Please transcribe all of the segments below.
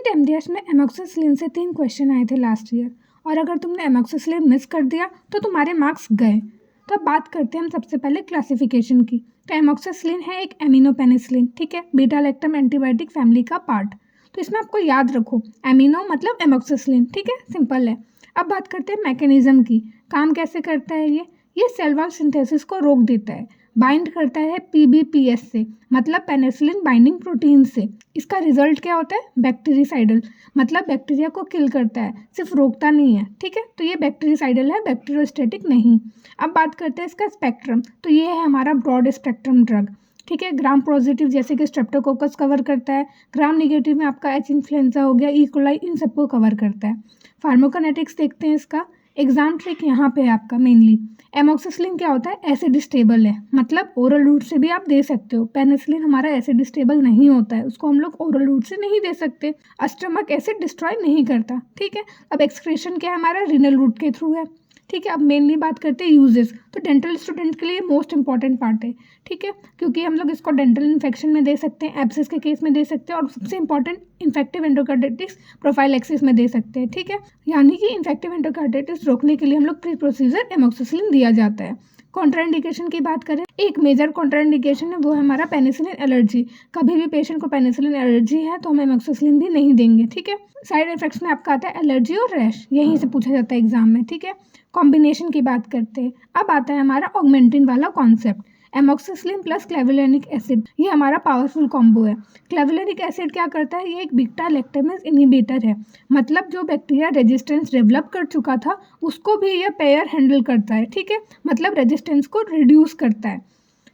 NEET MDS में amoxicillin से 3 question आए थे लास्ट ईयर, और अगर तुमने एमोक्सिसिलिन मिस कर दिया तो तुम्हारे मार्क्स गए। तो अब बात करते हैं हम सबसे पहले क्लासिफिकेशन की। तो एमोक्सिसिलिन है एक एमिनो पेनिसिलिन, ठीक है, बीटा लैक्टम एंटीबायोटिक फैमिली का पार्ट। तो इसमें आपको याद रखो एमिनो मतलब एमोक्सिसिलिन, ठीक है, सिंपल है। अब बात करते हैं मैकेनिज्म की, काम कैसे करता है ये सेल वॉल सिंथेसिस को रोक देता है, बाइंड करता है पीबीपीएस से मतलब पेनिसिलिन बाइंडिंग प्रोटीन से। इसका रिजल्ट क्या होता है, बैक्टीरिसाइडल, मतलब बैक्टीरिया को किल करता है, सिर्फ रोकता नहीं है, ठीक है। तो ये बैक्टीरिसाइडल है, बैक्टीरियोस्टैटिक नहीं। अब बात करते हैं इसका स्पेक्ट्रम। तो ये है हमारा ब्रॉड स्पेक्ट्रम ड्रग, ठीक है। ग्राम पॉजिटिव जैसे कि स्ट्रेप्टोकोकस कवर करता है, ग्राम निगेटिव में आपका एच इन्फ्लुएंजा हो गया, ई कोलाई, इन सबको कवर करता है। फार्माकोकाइनेटिक्स देखते हैं इसका। एग्जाम ट्रिक यहाँ पे है आपका मेनली। एमोक्सिसिलिन क्या होता है, एसिड स्टेबल है, मतलब ओरल रूट से भी आप दे सकते हो। पेनिसिलिन हमारा एसिड स्टेबल नहीं होता है, उसको हम लोग ओरल रूट से नहीं दे सकते। स्टमक एसिड डिस्ट्रॉय नहीं करता, ठीक है। अब एक्सक्रीशन क्या है हमारा, रीनल रूट के थ्रू है, ठीक है। अब मेनली बात करते हैं यूजेस। तो डेंटल स्टूडेंट के लिए मोस्ट इंपॉर्टेंट पार्ट है, ठीक है, क्योंकि हम लोग इसको डेंटल इन्फेक्शन में दे सकते हैं, एब्सेस के केस में दे सकते हैं, और सबसे इंपॉर्टेंट इन्फेक्टिव एंडोकार्डिटिस प्रोफाइलैक्सिस में दे सकते हैं, ठीक है। यानी कि इन्फेक्टिव एंडोकार्डिटिस रोकने के लिए हम लोग प्री प्रोसीजर एमोक्सिसिलिन दिया जाता है। कॉन्ट्राइंडिकेशन की बात करें, एक मेजर कॉन्ट्राइंडिकेशन है वो है हमारा पेनिसिलिन एलर्जी। कभी भी पेशेंट को पेनिसिलिन एलर्जी है तो हम एमोक्सिसिलिन भी नहीं देंगे, ठीक है। साइड इफेक्ट्स में आपका आता है एलर्जी और रैश, यहीं से पूछा जाता है एग्जाम में, ठीक है। कॉम्बिनेशन की बात करते हैं। अब आता है हमारा ऑगमेंटिन वाला कॉन्सेप्ट, एमोक्सिसिलिन प्लस क्लेवुलेनिक एसिड, ये हमारा पावरफुल कॉम्बो है। क्लेवुलेनिक एसिड क्या करता है, ये एक बीटा लैक्टेमेज इनहिबिटर है, मतलब जो बैक्टीरिया रेजिस्टेंस डेवलप कर चुका था उसको भी ये पेयर हैंडल करता है, ठीक है, मतलब रेजिस्टेंस को रिड्यूस करता है,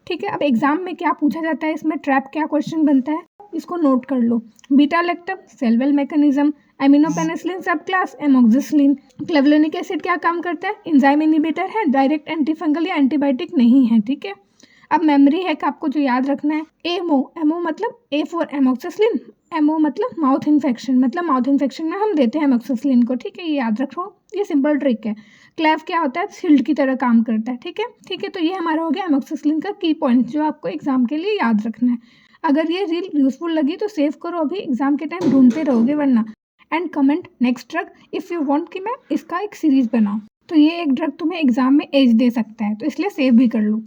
ठीक है। अब एग्जाम में क्या पूछा जाता है, इसमें ट्रैप क्या क्वेश्चन बनता है, इसको नोट कर लो। Beta lactam cell wall mechanism, aminopenicillin subclass amoxicillin. Clavulanic acid क्या काम करता है, एंजाइम इनहिबिटर है, डायरेक्ट एंटीफंगल या एंटीबायोटिक नहीं है, ठीक है। अब मेमोरी है कि आपको जो याद रखना है, एमओ, एमओ मतलब ए फॉर एमोक्सिसिलिन, एमओ मतलब माउथ इन्फेक्शन, मतलब माउथ इन्फेक्शन में हम देते हैं एमोक्सिसिलिन को, ठीक है, ये याद रखो, ये सिंपल ट्रिक है। क्लेव क्या होता है, शील्ड की तरह काम करता है, ठीक है, ठीक है। तो ये हमारा हो गया एमोक्सिसिलिन का की पॉइंट जो आपको एग्जाम के लिए याद रखना है। अगर ये रील यूजफुल लगी तो सेव करो, अभी एग्जाम के टाइम ढूंढते रहोगे वरना। And comment next drug if you want कि मैं इसका एक सीरीज बनाऊं। तो ये एक ड्रग तुम्हें एग्जाम में एज दे सकता है, तो इसलिए सेव भी कर लो।